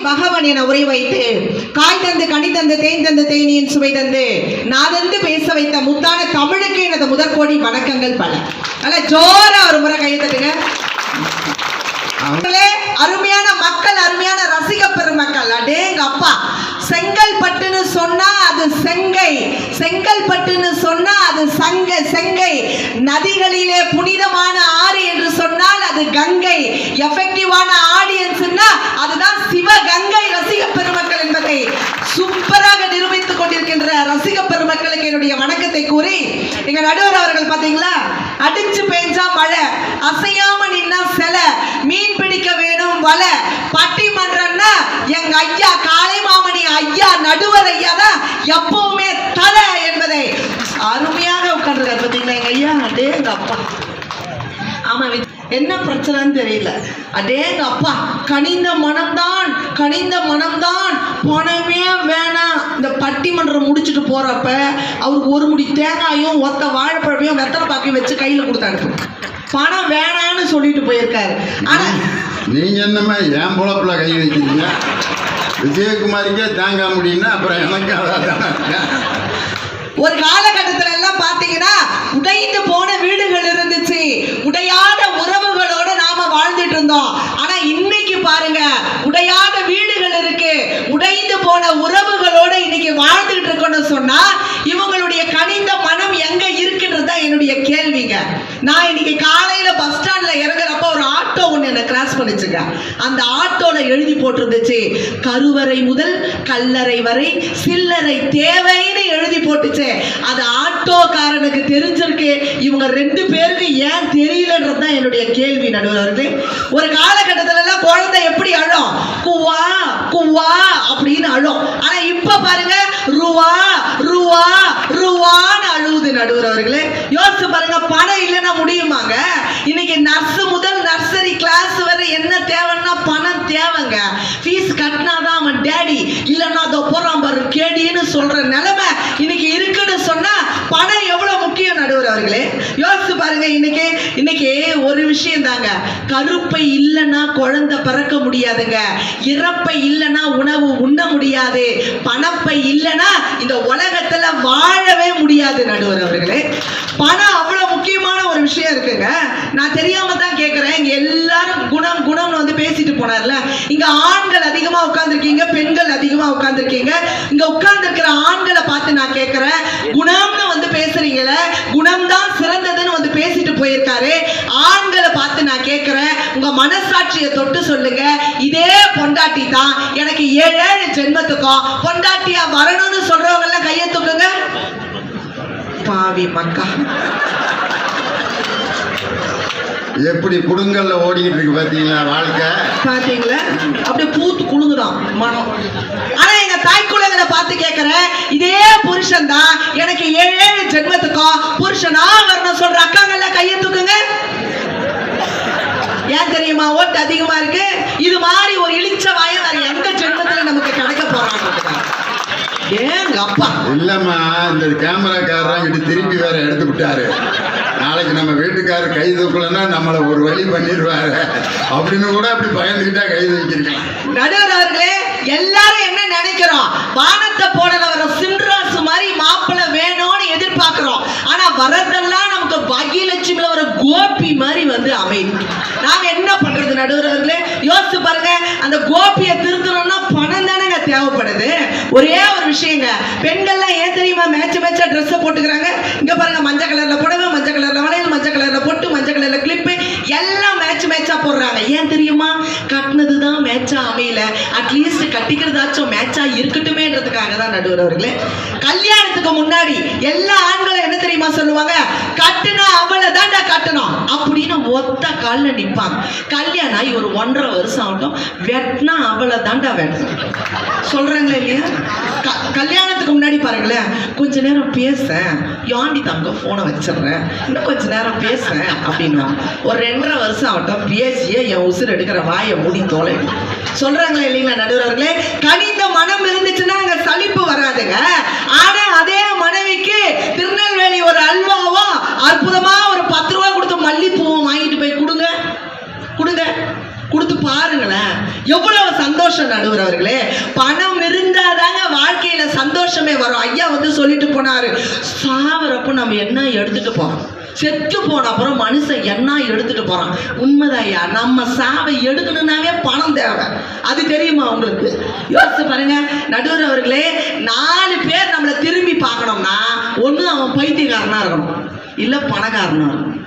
பகவன் என உரை வைத்து காய் தந்து கனி தந்து தேன் தந்து தேனியின் சுவை தந்து நாதந்து பேச வைத்த முத்தான தமிழுக்கு எனது முதற்கோடி வணக்கங்கள் பல. நல்ல ஜோரா ஒரு முறை கையை தட்டுங்க. அருமையான மக்கள், அருமையான ரசிக பெருமக்கள், அடேங்க அப்பா, செங்கல்பட்டுன்னு சொன்னா அது செங்கை, செங்கல்பட்டுன்னு சொன்னா அது செங்கை, நதிகளிலே புனிதமான ஆறு என்று சொன்னால் அது கங்கை, எஃபெக்டிவான ஆடியன்ஸ்னா அதுதான் சிவகங்கை. ரசிக பெருமக்கள் என்பதை சூப்பராக நிரூபித்துக் கொண்டிருக்கின்ற ரசிக பெருமக்களுக்கு என்னுடைய வணக்கத்தை கூறி, எங்க நடுவர் அவர்கள் பாத்தீங்களா, அடிச்சு பெஞ்சா மழை, அசையாம நின்னா செல, மீன் பிடிக்க வேணும் வலை, பட்டிமன்றம்னா எங்க ஐயா காளை மாமணி ஐயா நடுவர் ஐயா தான் எப்பவுமே தலை என்பதை அருமையாக உட்கார்ந்து பார்த்தீங்களா எங்க ஐயா. அடேங்க அப்பா, ஆமா என்ன பிரச்சனைன்னு தெரியல. அடேங்க அப்பா, கனிந்த மனம்தான், கனிந்த மனம்தான், பணமே வேணாம். இந்த பட்டிமன்றம் முடிச்சுட்டு போறப்ப அவருக்கு ஒரு முடி தேங்காயும் ஒத்த வாழைப்பழமையும் வெத்தலை பாக்கையும் வச்சு கையில கொடுத்தாரு. பணம் வேணான்னு சொல்லிட்டு போயிருக்காரு. ஆனா நீங்க என்னமா என் பொழப்புல கை வைக்கிறீங்க? விஜயகுமாரிக்கே தாங்க முடியும்னா அப்புறம் எனக்கு அதான். ஒரு காலகட்டத்துல எல்லாம் பாத்தீங்கன்னா உடைந்து போன வீடுகள் இருந்துச்சு, உடையாத உறவுகளோட நாம வாழ்ந்துட்டு இருந்தோம். ஆனா இன்னைக்கு பாருங்க, உடையாத வீடுகள் இருக்கு, உடைந்து போன உறவுகளோட இன்னைக்கு வாழ்ந்துட்டு இருக்கோம்னு சொன்னா இவங்களுடைய கனிந்த மனம் எங்க இருக்குன்றதுதான் என்னுடைய கேள்விங்க. நான் இன்னைக்கு காலையில பஸ் ஸ்டாண்ட்ல இறங்குறப்ப ஒரு ஆட்டோ ஒண்ணு என்ன கிராஸ் பண்ணிச்சுங்க. அந்த ஆட்டோல எழுதி போட்டிருந்துச்சு, கருவறை முதல் கல்லறை வரை சில்லறை தேவைன்னு எழுதி போட்டுச்சு. அது ஆட்டோக்காரனுக்கு தெரிஞ்சிருக்கு, இவங்க ரெண்டு பேருக்கு ஏன் தெரியலன்றதுதான் என்னுடைய கேள்வி நடுவர்களே. ஒரு காலகட்டத்துல எல்லாம் குழந்தை எப்படி அழும், குவா குவா அப்படின்னு அழும். ஆனா இப்ப பாருங்க, ருவா ருவா ருவான்னு அழுவுது நடுவர்களே. யோசிச்சு பாருங்க, பணம் இல்லைன்னா முடியுமாங்க? இன்னைக்கு நர்ஸ் முதல் நர்சரி கிளாஸ் வரை என்ன தேவைன்னா பணம் தேவைங்க. ஃபீஸ் கட்டினாதான் அவன் டேடி, இல்லைன்னா அதை போறான் பாரு கேடின்னு சொல்ற நிலைமை இன்னைக்கு இருக்குன்னு சொன்னா பணம் எவ்வளவு முக்கியம் நடுவர் அவர்களே. யோசிச்சு பாருங்க, இன்னைக்கு ஒரு விஷயம் தாங்க, கருப்பை இல்லைன்னா குழந்தை பிறக்க முடியாதுங்க, இறப்பை இல்லைன்னா உணவு உண்ண முடியாது, பணப்பை இல்லைன்னா இந்த உலகத்துல வாழவே முடியாது நடுவர் அவர்களே. பணம் அவ்வளவு முக்கியமான ஒரு விஷயம் இருக்குங்க. நான் தெரியாம தான் கேட்கிறேன், இங்க எல்லாரும் குணம் குணம்னு வந்து பேசிட்டு போனார்ல, இங்க ஆண்கள் அதிகமா உட்கார்ந்துருக்கீங்க, பெண்கள் அதிகமா உட்கார்ந்துருக்கீங்க. இங்க உட்கார்ந்து இருக்கிற ஆண்களை பார்த்து நான் கேட்கிறேன், குணம்னு வந்து பேசுறீங்கள, குணம் தான் சிறந்ததுன்னு வந்து பேசிட்டு போயிருக்காரு. ஆண்களை பார்த்து நான் கேட்கிறேன், உங்க மனசாட்சியை தொட்டு சொல்லுங்க, இதே பொண்டாட்டி தான் எனக்கு 7 ஜென்மத்துக்கும் பொண்டாட்டியா வரணும்னு சொல்றவங்க எல்லாம் கையை தூக்குங்க. பாவி மக்கா, எப்படி குடுங்கல்ல ஓடிக்கிட்டு இருக்கு பாத்தீங்களா வாழ்க்கை, பாத்தீங்களா? அப்படியே பூத்து குழுங்குதான் மனம். ஆனா எங்க தாய் குழந்தைகளை பார்த்து கேட்கிறேன், இதே புருஷன் தான் எனக்கு 7 ஜென்மத்துக்கும் புருஷனா வரணும் சொல்ற அக்காங்கல்ல கையை தூக்குங்க. ஏன் தெரியுமா? ஓட்டு அதிகமா இருக்கு. இது மாதிரி ஒரு இழிச்ச வாயம் வேற எந்த ஜென்மத்துல நமக்கு கிடைக்க போறாங்க? ஏங்க அப்பா இல்லம்மா, இந்த கேமராக்காரன் இட்டு திருப்பி வேற எடுத்து விட்டாரு. நாளைக்கு நம்ம வீட்டுக்காரர் கை தூக்கலன்னா நம்மளை ஒரு வழி பண்ணிடுவாரு அப்படின்னு கூட அப்படி பயந்துகிட்டா கை தூக்கிருக்கலாம். நடுவர் அவர்களே, எல்லாரும் என்ன நினைக்கிறோம், வானத்தை போடல வர சின்ராசு மாதிரி மாப்பிள்ளை வேணும்னு எதிர்பார்க்கிறோம். ஆனா வரதெல்லாம் நமக்கு பாக்கியலட்சுமியில வர கோபி மாதிரி வந்து அமையும். நாம என்ன பண்றது நடுவர் அவர்களே? யோசிச்சு பாருங்க, அந்த கோபியை திருத்தணும்னா பணம் தானேங்க தேவைப்படுது. ஒரே ஒரு விஷயங்க, பெண்கள்லாம் ஏன் தெரியுமா மேட்சா ட்ரெஸ் போட்டுக்கிறாங்க? இங்க பாருங்க, மஞ்சள் கலர்ல புடவை, மஞ்சள் கலர்ல வளையல், மஞ்சள் கலர்ல பொட்டு, மஞ்சள் கலர்ல கிளிப்பு, எல்லாம் மேட்சா போடுறாங்க. ஏன் தெரியுமா? கட்டினதுதான் மேட்சா அமையல, அட்லீஸ்ட் கட்டிக்கிறதாச்சும் மேட்சா இருக்கட்டுமேன்றதுக்காக தான் நடுவர் அவர்களே. கல்யாணத்துக்கு முன்னாடி எல்லா ஆண்களும் என்ன தெரியுமா சொல்லுவாங்க, கட்டுனா அவளை தாண்டா கட்டணும் அப்படின்னு ஒத்த கால்ல நிப்பாங்க. கல்யாணம் ஆகி ஒரு 1.5 வருஷம் ஆகட்டும், வெட்டினா அவளை தாண்டா வெட்டணும் சொல்றாங்களே இல்லையா? கல்யாணத்துக்கு முன்னாடி பாருங்களேன், கொஞ்ச நேரம் பேச யாண்டி தங்க போனை வச்சிடுறேன், இன்னும் கொஞ்ச நேரம் பேச அப்படின்னு ஒரு 2.5 வருஷம் ஆகட்டும், பேசிய என் உசுர் எடுக்கிற வாயை மூடி தோலை சொல்றாங்களே இல்லைங்களா நடுவர்களே? கனிந்த மனம் இருந்துச்சுன்னா அங்க சலிப்பு வராதுங்க. ஆனா அதே மனைவிக்கு திருநெல்வேலி ஒரு அல்வாவோ அற்புதமா ஒரு 10 ரூபா கொடுத்து மல்லிப்பூவும் வாங்கிட்டு போய் கொடுங்க, கொடுத்து பாருங்களேன், எவ்வளவு சந்தோஷம் சந்தோஷம் நடுவர் அவர்களே. பணம் இருந்தாதாங்க வாழ்க்கையில சந்தோஷமே வரும். ஐயா வந்து சொல்லிட்டு போனாரு, சாவரப்ப நம்ம என்ன எடுத்துட்டு போறோம், செத்து போன அப்புறம் மனுஷன் என்ன எடுத்துட்டு போறான். உண்மைதான் ஐயா, நம்ம சாவை எடுக்கணும்னாவே பணம் தேவை. அது தெரியுமா உங்களுக்கு? யோசிச்சு பாருங்க நடுவர் அவர்களே. 4 பேர் நம்மளை திரும்பி பார்க்கணும்னா ஒண்ணு அவன் பைத்தியக்காரனா இருக்கணும், இல்ல பணக்காரனா இருக்கணும்.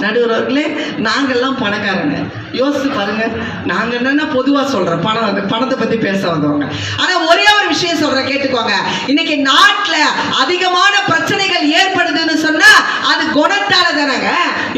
நடுவர் அவர்களே, நாங்கெல்லாம் பணக்காரங்க. யோசிச்சு பாருங்க. நாங்க என்னன்னா பொதுவா சொல்றேன், பணத்தை பத்தி பேச வந்தவங்க. ஆனா ஒரே ஒரு விஷயம் சொல்றேன், கேட்டுக்கோங்க. இன்னைக்கு நாட்டுல அதிகமான பிரச்சனைகள் ஏற்படுதுன்னு சொன்னா அது குணத்தால தானங்க.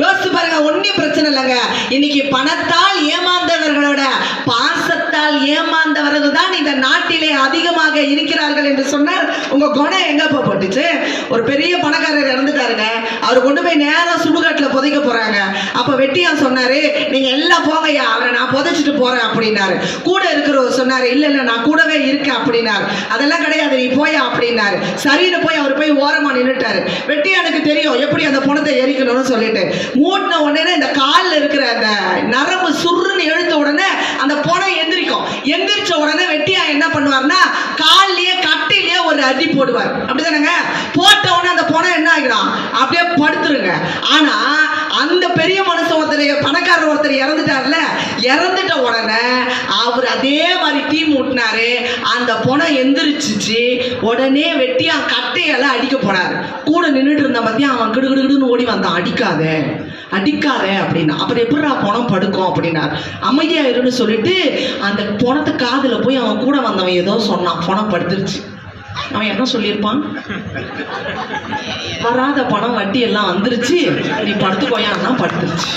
யோசிச்சு பாருங்க, ஒன்னும் பிரச்சனை இல்லைங்க. இன்னைக்கு பணத்தால் ஏமாந்தவர்களோட பாசத்தால் ஏமாந்தவர்கள் தான் இந்த நாட்டிலே அதிகமாக இருக்கிறார்கள் என்று சொன்னால் உங்க குணம் எங்க போட்டுச்சு? ஒரு பெரிய பணக்காரர் இறந்துட்டாருங்க, அவர் கொண்டு போய் நேரம் சுடுகாட்டுல புதைக்க போறாங்க. அப்ப வெட்டியா சொன்னாரு, நீங்க எல்லாம் போங்கய்யா, அவரை நான் புதைச்சிட்டு போறேன் அப்படின்னாரு. கூட இருக்கிறவர் சொன்னாரு, இல்ல இல்ல நான் கூடவே இருக்கேன் அப்படின்னாரு. அதெல்லாம் கிடையாது, நீ போயா அப்படின்னாரு. சரின்னு போய் அவர் போய் ஓரமா நின்னுட்டாரு. வெட்டியானுக்கு தெரியும் எப்படி அந்த பணத்தை எரிக்கணும்னு சொல்லிட்டு மூட்டின உடனே இந்த காலில் இருக்கிற அந்த நரம்பு சுருன்னு இழுத்த உடனே அந்த பணம் எந்திரிக்கும். எந்திரிச்ச உடனே வெட்டியா என்ன பண்ணுவார்னா கால்லயே கட்டிலேயே ஒரு அடி போடுவார். அப்படிதானங்க? போட்ட உடனே அந்த பணம் என்ன ஆகிடும், அப்படியே படுத்துருங்க. ஆனா அந்த பெரிய மனுஷன் ஒருத்தர், பணக்காரர் ஒருத்தர் இறந்துட்டார்ல, இறந்துட்ட உடனே அவர் அதே மாதிரி டீ மூட்டினாரு. அந்த பணம் எந்திரிச்சிச்சு. உடனே வெட்டியா கட்டையெல்லாம் அடிக்க போனார். கூட நின்றுட்டு இருந்த பத்தியா அவன் கிடுகிடுன்னு ஓடி வந்தான், அடிக்காத அடிக்காத அப்படின்னா. அப்புறம் எப்படி பணம் படுக்கும் அப்படின்னார். அமைதியா இருன்னு சொல்லிட்டு அந்த பணத்தை காதுல போய் அவன் கூட வந்தவன் ஏதோ சொன்னான், பணம் படுத்துருச்சு. அவன் என்ன சொல்லியிருப்பான்? வராத பணம் வட்டி எல்லாம் வந்துருச்சு, நீ படுத்துக்கோயான்னா படுத்துருச்சு.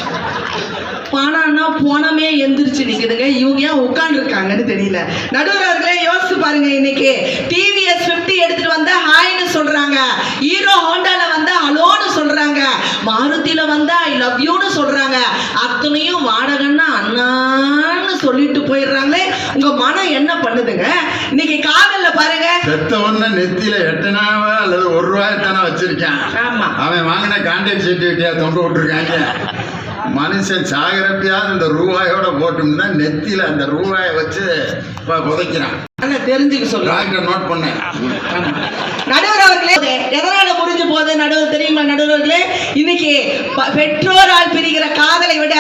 பணம்னா பணமே எந்திரிச்சு நிக்குதுங்க. இவங்க ஏன் உட்கார்ந்து இருக்காங்கன்னு தெரியல. நடுவர்களே யோசிச்சு பாருங்க. இன்னைக்கு டிவிஎஸ் 50 எடுத்துட்டு வந்தா ஹாய்னு சொல்றாங்க, ஹீரோ ஹோண்டால வந்தா ஹலோன்னு சொல்றாங்க, மாருதியில வந்தா ஐ லவ் யூன்னு சொல்றாங்க. அத்தனையும் வாடகைன்னா அண்ணான்னு சொல்லிட்டு போயிடுறாங்களே. உங்க மனம் என்ன பண்ணுதுங்க? இன்னைக்கு காதல்ல பாருங்க, பெத்தவன நெத்தியில 8 நாவா அல்லது 1 ரூபாய் தானே வச்சிருக்கான். ஆமா, அவன் வாங்கின கான்ட்ராக்ட் சர்டிபிகேட்டா தொங்க விட்டுருக்காங்க. மனுஷன் சாகரப்பையாவது இந்த ரூபாயோட போட்டோம்னா நெத்தியில அந்த ரூபாயை வச்சு புதைக்கிறான். தெரிஞ்சுக்க சொல்லுங்க, நோட் பண்ண. நடுவர் அவர்களே, எதனால முடிஞ்சு போகுது நடுவர் தெரியுமா? நடுவர்களே, இன்னைக்கு பெட்ரோலால் பிரிகிற காதலை விட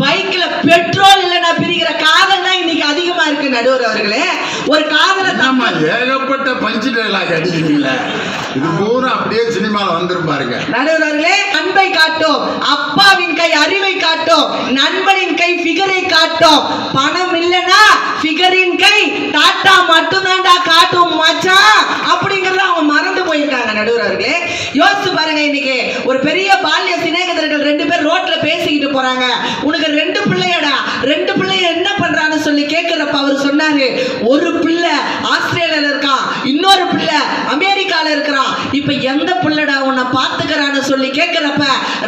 பைக்ல பெட்ரோல் இல்லைன்னா பிரிகிற காதல் தான் இன்னைக்கு அதிகமா இருக்கு. நடுவர் அவர்களே, ஒரு காதலை ஏகப்பட்ட பஞ்சு டைலாக் அடிக்கிறீங்களா? இது பூரா அப்படியே சினிமால வந்துரும் பாருங்க. நடுவர் அவர்களே, அன்பை காட்டும், அப்பாவின் கை அறிவை காட்டும், நண்பனின் கை ஃபிகரை காட்டும். பணம் இல்லைன்னா ஃபிகரின் கை டாட்டா மட்டும்தான்டா காட்டும் மச்சான் அப்படிங்கறத அவங்க மறந்து போயிருக்காங்க. நடுவர் அவர்களே, யோசிச்சு பாருங்க. இன்னைக்கு ஒரு பெரிய பால்ய சிநேகிதர்கள் 2 பேர் ரோட்ல பேசிக்கிட்டு போறாங்க. உனக்கு 2 பிள்ளையடா, 2 பிள்ளைய என்ன பண்றான்னு சொல்லி கேட்கிறப்ப அவர் சொன்னாரு, ஒரு பிள்ளை ஆஸ்திரேலியால இருக்கான், இன்னொரு பிள்ளை அமெரிக்கால இருக்கிறான். இப்ப எந்த பிள்ளைடா உன்னை பாத்துக்கிறான்னு சொல்லி கேட்கிறப்ப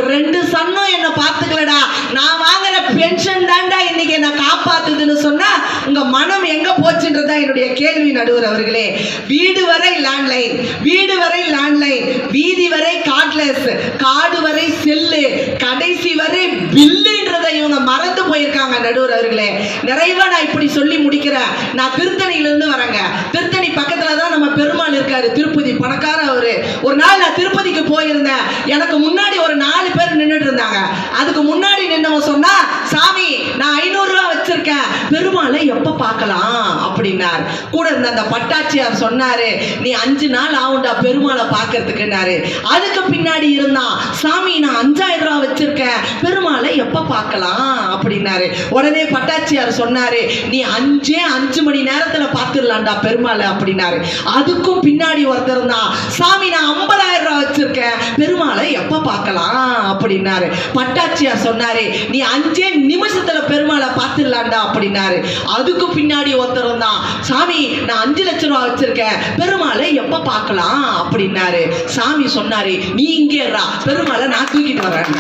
2 சன்னும் என்ன பாத்துக்கலடா, நான் வாங்குற பென்ஷன் தான்டா இன்னைக்கு என்ன காப்பாத்துதுன்னு சொன்னா உங்க மனம் எங்க போச்சுன்றதா என்னுடைய கேள்வி. நடுவர் அவர்களே, வீடு வரை லேண்ட்லைன், வீடு வரை லேண்ட்லைன், வீதி வரை கார்ட்லெஸ், காடு வரை செல்லு, கடைசி வரை பில்லுன்றதை இவங்க மறந்து போயிருக்காங்க. நடுவர் அவர்களே, நிறைவா நான் இப்படி சொல்லி முடிக்கிறேன். நான் திருத்தணியிலிருந்து வரேங்க. திருத்தணி பக்கத்துல தான் நம்ம பெருமாள் இருக்காரு, திருப்பதி பணக்கார அவரு. ஒரு நாள் நான் திருப்பதிக்கு போயிருந்தேன். எனக்கு முன்னாடி ஒரு 4 பேர் நின்றுட்டு இருந்தாங்க. அதுக்கு முன்னாடி நின்னவன் சொன்னா, சாமி நான் 500 ரூபாய் வச்சிருக்கேன், பெருமாளை எப்ப பார்க்கலாம் அப்படின்னாரு. கூட இருந்த அந்த பட்டாச்சியார் சொன்னாரு, நீ 5 நாள் ஆகுண்டா பெருமாளை பார்க்கறதுக்குன்னாரு. அதுக்கு பின்னாடி இருந்தான், சாமி நான் 5000 ரூபாய் வச்சிருக்கேன், பெருமாளை எப்ப பார்க்கலாம் அப்படின்னாரு. உடனே பட்டாச்சியார் சொன்னாரு, நீ 5 மணி நேரத்துல பார்த்துடலாம்டா பெருமாளை அப்படின்னாரு. அதுக்கும் பின்னாடி ஒருத்தர் இருந்தான், சாமி நான் 50000 ரூபாய் வச்சிருக்கேன், பெருமாளை எப்ப பார்க்கலாம் அப்படின்னாரு. பட்டாச்சியார் சொன்னாரு, நீ 5 நிமிஷத்துல பெருமாளை பார்த்துடலாம்டா அப்படின்னாரு. அதுக்கு பின்னாடி ஒருத்தர் இருந்தான், சாமி நான் 5 லட்சம் ரூபாய் வச்சிருக்கேன், பெருமாளை எப்ப பார்க்கலாம் அப்படின்னாரு. சாமி சொன்னாரு, நீ இங்கே பெருமாளை நான் தூக்கிட்டு வரேன்.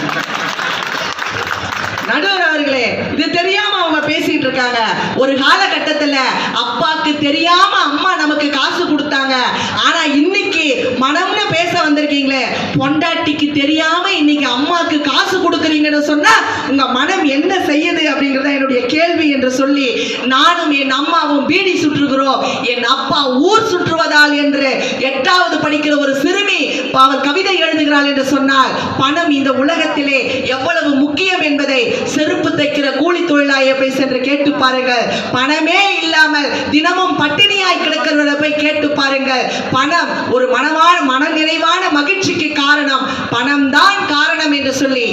நடுவர் அவர்களே, இது தெரியாம அவங்க பேசிட்டு இருக்காங்க. ஒரு காலகட்டத்துல அப்பாக்கு தெரியாம அம்மா நமக்கு காசு கொடுத்தாங்க. ஆனா இன்னைக்கு மனம்னு பேச வந்த வந்திருக்கீங்களே, பொண்டாட்டிக்கு தெரியாம இன்னைக்கு அம்மாக்கு காசு கொடுக்குறீங்கன்னு சொன்னா உங்க மனம் என்ன செய்யுது அப்படிங்கறத என்னுடைய கேள்வி என்று சொல்லி, நானும் என் அம்மாவும் பீடி சுற்றுகிறோம், என் அப்பா ஊர் சுற்றுவதால் என்று 8வது படிக்கிற ஒரு சிறுமி அவர் கவிதை எழுதுகிறாள் என்று சொன்னால், பணம் இந்த உலகத்திலே எவ்வளவு முக்கியம் என்பதை செருப்பு தைக்கிற கூலி தொழிலாளியை போய் சென்று கேட்டு பாருங்கள். பணமே இல்லாமல் தினமும் பட்டினியாய் கிடக்கிறவரை போய் கேட்டு பாருங்கள். பணம் ஒரு மன நிறைவான மகிழ்ச்சிக்கு காரணம், பணம் தான் காரணம் என்று சொல்லி